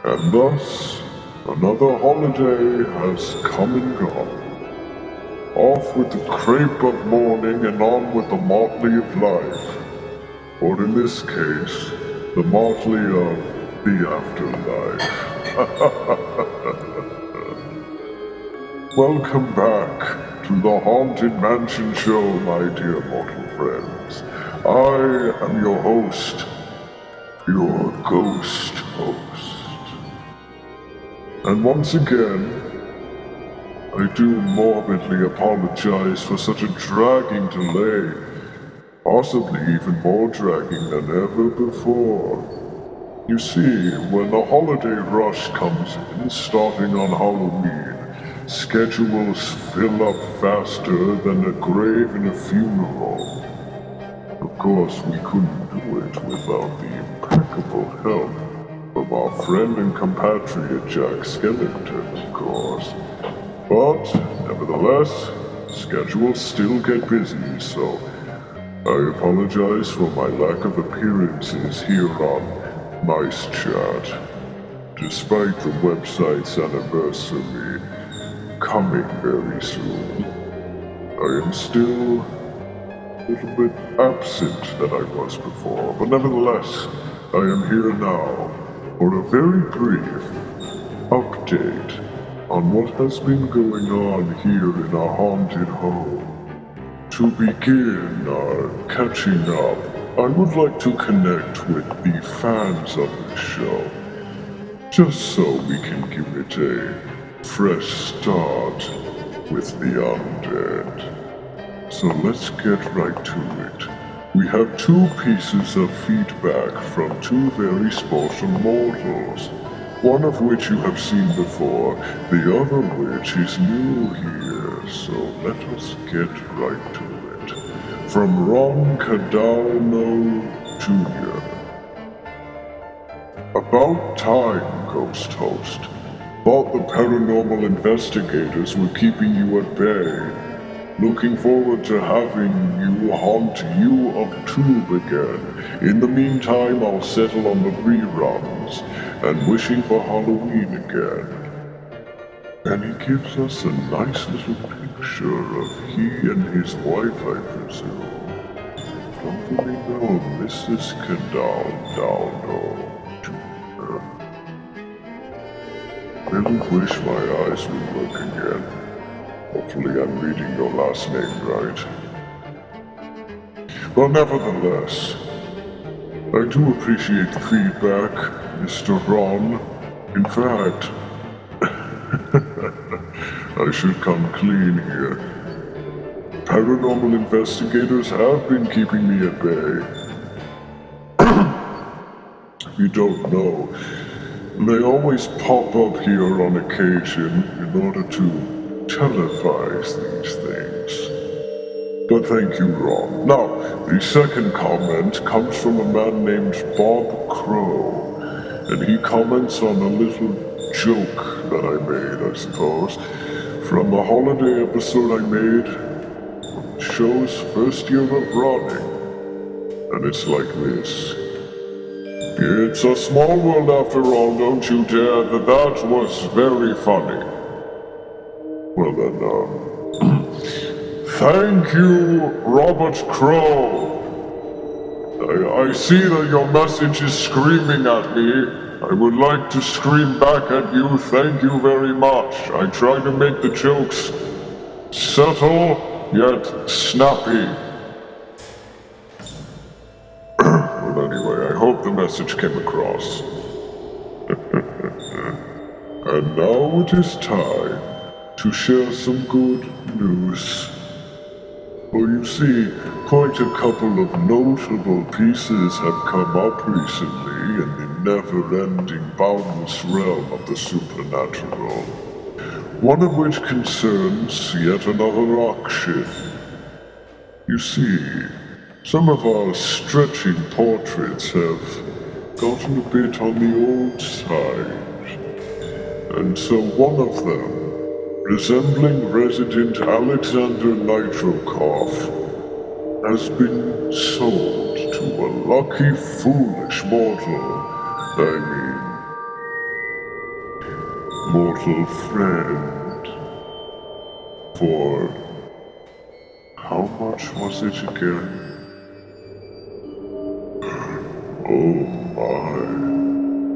And thus, another holiday has come and gone. Off with the crepe of morning and on with the motley of life. Or in this case, the motley of the afterlife. Welcome back to the Haunted Mansion Show, my dear mortal friends. I am your host, your ghost host. And once again, I do morbidly apologize for such a dragging delay, possibly even more dragging than ever before. You see, when the holiday rush comes in, starting on Halloween, schedules fill up faster than a grave in a funeral. Of course, we couldn't do it without the impeccable help from our friend and compatriot Jack Skellington, of course. But, nevertheless, schedules still get busy, so I apologize for my lack of appearances here on Mice Chat, despite the website's anniversary coming very soon. I am still a little bit absent than I was before, but nevertheless, I am here now for a very brief update on what has been going on here in our haunted home. To begin our catching up, I would like to connect with the fans of the show, just so we can give it a fresh start with the undead. So let's get right to it. We have 2 pieces of feedback from 2 very special mortals, one of which you have seen before, the other which is new here, so let us get right to it. From Ron Cadalno Jr. About time, Ghost Host. Thought the paranormal investigators were keeping you at bay. Looking forward to having you haunt you of Tube again. In the meantime, I'll settle on the reruns and wishing for Halloween again. And he gives us a nice little picture of he and his wife, I presume. Formerly known Mrs. Cadalno Jr. Really wish my eyes would work again. Hopefully I'm reading your last name right. But nevertheless, I do appreciate the feedback, Mr. Ron. In fact, I should come clean here. Paranormal investigators have been keeping me at bay. If you don't know, they always pop up here on occasion in order to televise these things. But thank you, Ron. Now, the second comment comes from a man named Bob Crow, and he comments on a little joke that I made, I suppose, from a holiday episode I made from the show's first year of running. And it's like this. It's a small world after all, don't you dare, that was very funny. Well then, thank you, Robert Crow. I see that your message is screaming at me. I would like to scream back at you, thank you very much. I try to make the jokes subtle, yet snappy. Well anyway, I hope the message came across. And now it is time to share some good news. For you see, quite a couple of notable pieces have come up recently in the never-ending, boundless realm of the supernatural. One of which concerns yet another auction. You see, some of our stretching portraits have gotten a bit on the old side. And so one of them, resembling resident Alexander Nitrokoff, has been sold to a lucky, foolish mortal friend, for how much was it again? Oh my,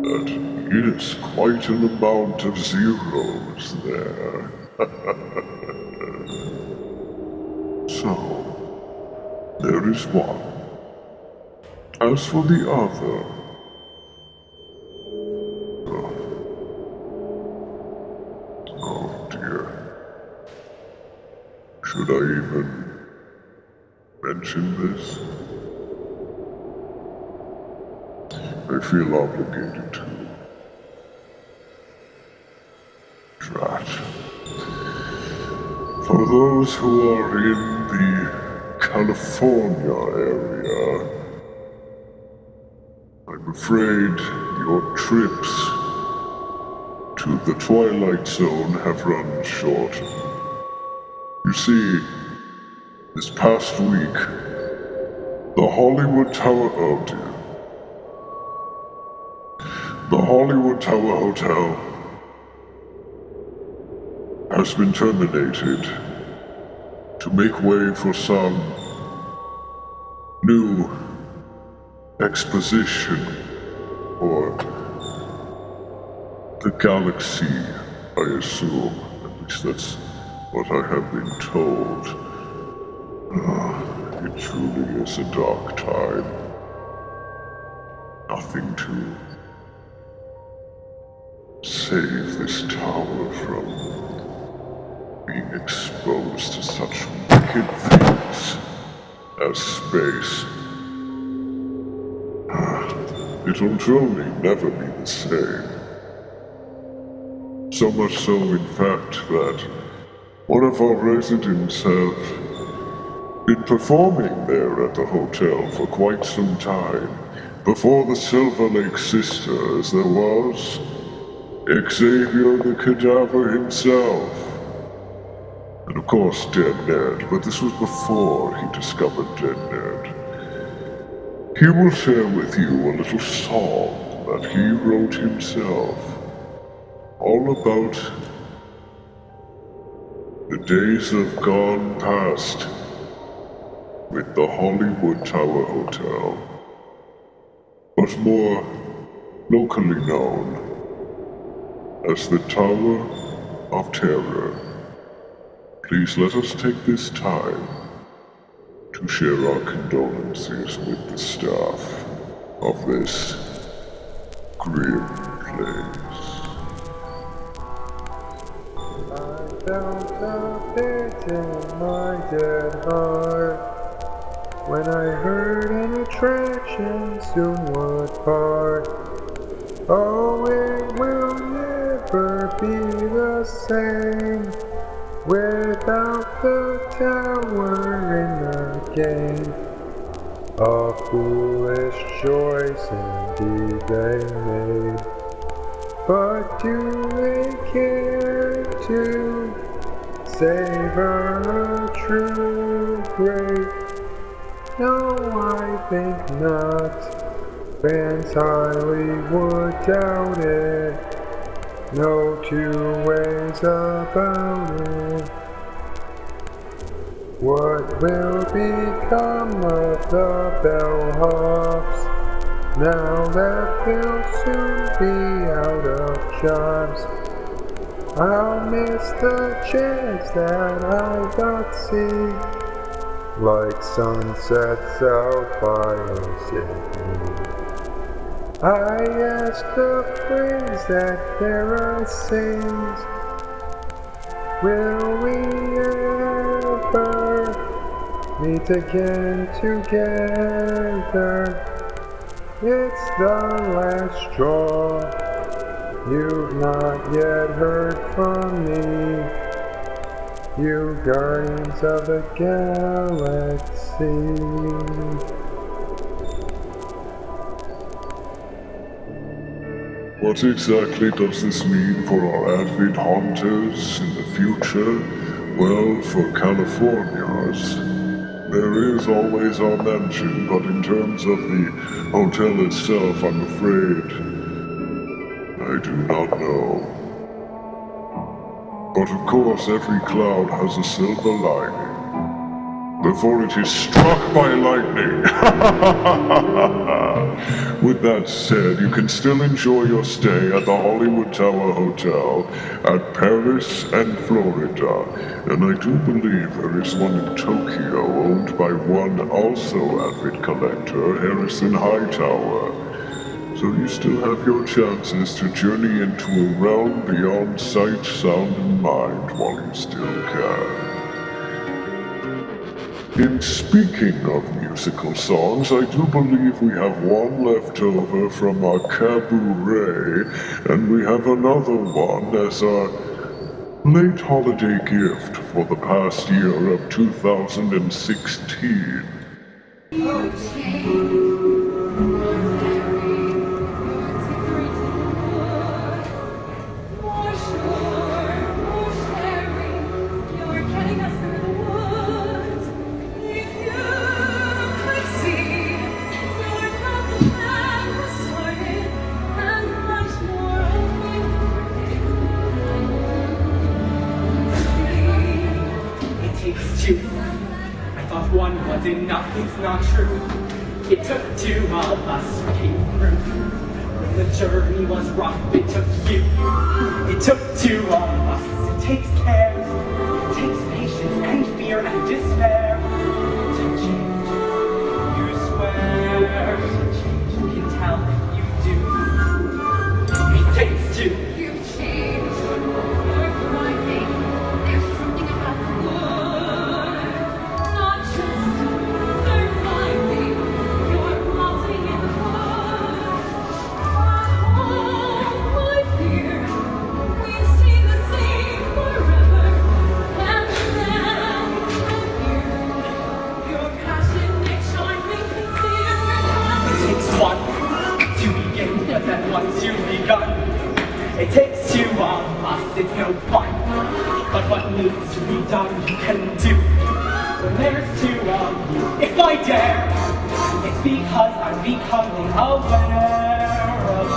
that is quite an amount of zeros there. So, there is one. As for the other, oh dear. Should I even mention this? I feel obligated to. Drat. For those who are in the California area, I'm afraid your trips to the Twilight Zone have run short. You see, this past week, the Hollywood Tower, oh dear. The Hollywood Tower Hotel has been terminated to make way for some new exposition for the galaxy, I assume. At least that's what I have been told. It truly is a dark time. Nothing to save this tower from being exposed to such wicked things as space. It'll truly never be the same. So much so, in fact, that one of our residents have been performing there at the hotel for quite some time. Before the Silver Lake Sisters, there was Xavier the Cadaver himself. And of course, Dead Ned, but this was before he discovered Dead Ned. He will share with you a little song that he wrote himself, all about the days of gone past with the Hollywood Tower Hotel, but more locally known as the Tower of Terror. Please let us take this time to share our condolences with the staff of this grim place. I felt a pit in my dead heart when I heard an attraction soon would part. Oh, it will never be the same without the tower in the game. A foolish choice indeed they made, but do they care to savor a true grave? No, I think not. Fans highly would doubt it. No two ways about it. What will become of the bellhops now that they'll soon be out of jobs? I'll miss the chance that I got to see, like sunsets out by Sydney. I asked a friend that Clara sings, will we ever meet again together? It's the last straw. You've not yet heard from me, you guardians of the galaxy. What exactly does this mean for our avid haunters in the future? Well, for California's, There is always our mansion, but in terms of the hotel itself, I'm afraid I do not know. But of course, every cloud has a silver lining before it is struck by lightning. With that said, you can still enjoy your stay at the Hollywood Tower Hotel at Paris and Florida. And I do believe there is one in Tokyo owned by one also avid collector, Harrison Hightower. So you still have your chances to journey into a realm beyond sight, sound, and mind while you still can. In speaking of musical songs, I do believe we have one left over from our Ca-BOO-Ret, and we have another one as our late holiday gift for the past year of 2016. I thought one was enough, it's not true. It took two of us who came through. When the journey was rough, it took you. It took two of us. It takes care. It takes patience and fear and despair to change. You swear to change. You can tell if you do. It takes two. You've changed. You're thriving. There's something about the wood. Not just surviving. You're rotting in the wood. All my fears. We've seen the same forever. And now I'm here. Your passionate charm makes me see your It takes one to begin, but then once you've begun, it takes two of us, it's no fun. But what needs to be done, you can do. When there's two of you, if I dare, it's because I'm becoming aware of us.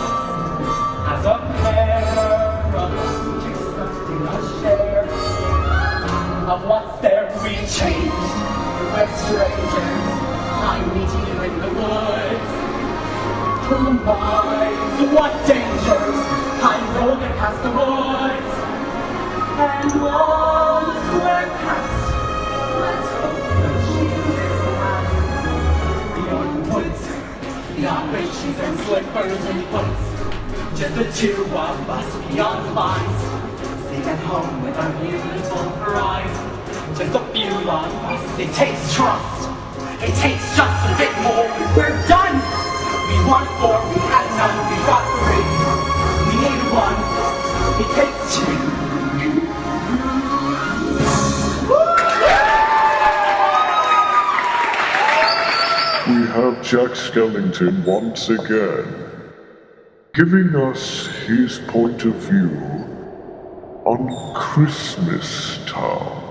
As a pair of us, accepting a share of what's there. We change, we're strangers. I'm meeting you in the woods. Oh my, what dangers! I'm rolling past the woods. And once we're past, let's hope that she is last. Beyond the woods, beyond witches and slippers and boots. Just the two of us beyond lines. Staying at home with our beautiful eyes. Just a few of us, it takes trust. It takes just a bit more, we're done! We want four, we had none, we got three. We need one, it takes two. We have Jack Skellington once again, giving us his point of view on Christmas Town.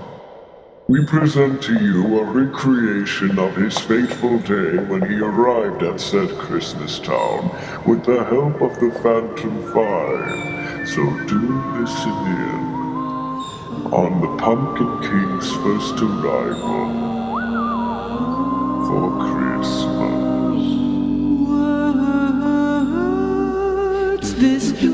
We present to you a recreation of his fateful day when he arrived at said Christmas Town with the help of the Phantom Five. So do listen in on the Pumpkin King's first arrival for Christmas.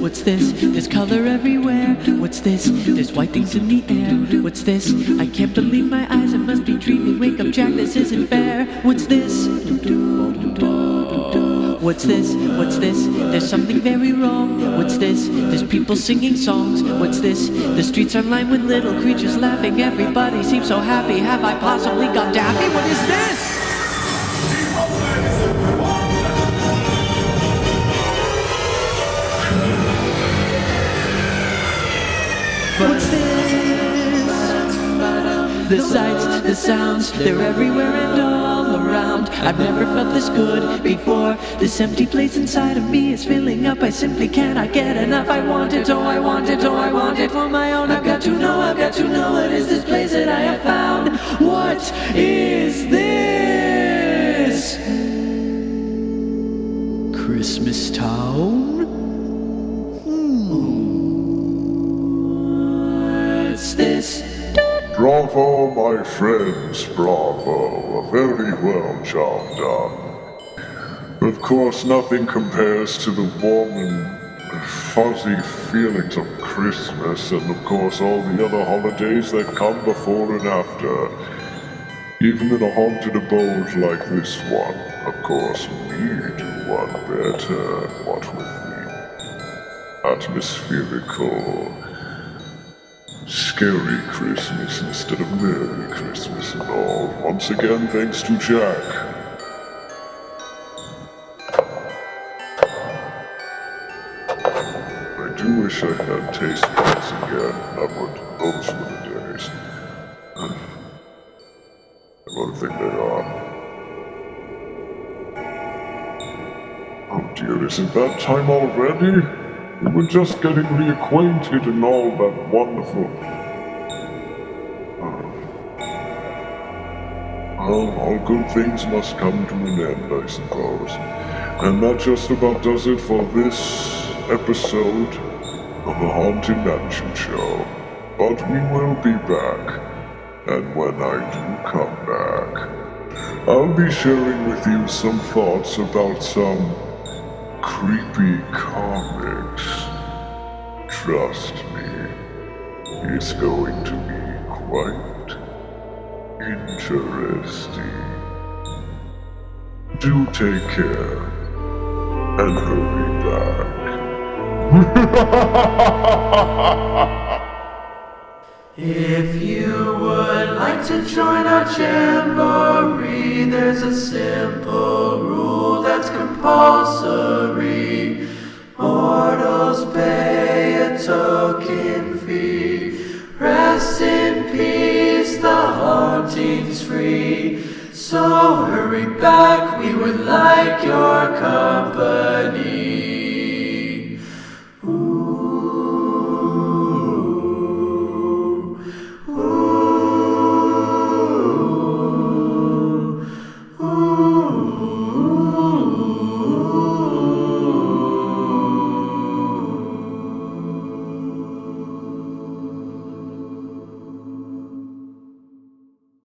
What's this? There's color everywhere. What's this? There's white things in the air. What's this? I can't believe my eyes, I must be dreaming. Wake up, Jack, this isn't fair. What's this? What's this? What's this? There's something very wrong. What's this? There's people singing songs. What's this? The streets are lined with little creatures laughing. Everybody seems so happy. Have I possibly gone daffy? What is this? What's this? The sights, the sounds, they're everywhere and all around. I've never felt this good before. This empty place inside of me is filling up. I simply cannot get enough. I want it, oh I want it, oh I want it for my own. I've got to know what is this place that I have found? What is this? Christmas Town? What's this? Bravo, my friends, bravo. A very well job done. Of course, nothing compares to the warm and fuzzy feelings of Christmas, and of course all the other holidays that come before and after. Even in a haunted abode like this one, of course, we do one better. What with the atmospherical, scary Christmas instead of Merry Christmas and all. Once again, thanks to Jack. I do wish I had taste buds again. Those were the days. What do you think they are? Oh dear, isn't that time already? We were just getting reacquainted and all that wonderful. Well, all good things must come to an end, I suppose. And that just about does it for this episode of the Haunted Mansion Show. But we will be back. And when I do come back, I'll be sharing with you some thoughts about some creepy comics. Trust me, it's going to be quite interesting. Do take care and hurry back. If you would like to join our jamboree, there's a simple rule that's compulsory. Mortals pay a token fee. Rest in peace, the haunting's free. So hurry back, we would like your company. Ooh.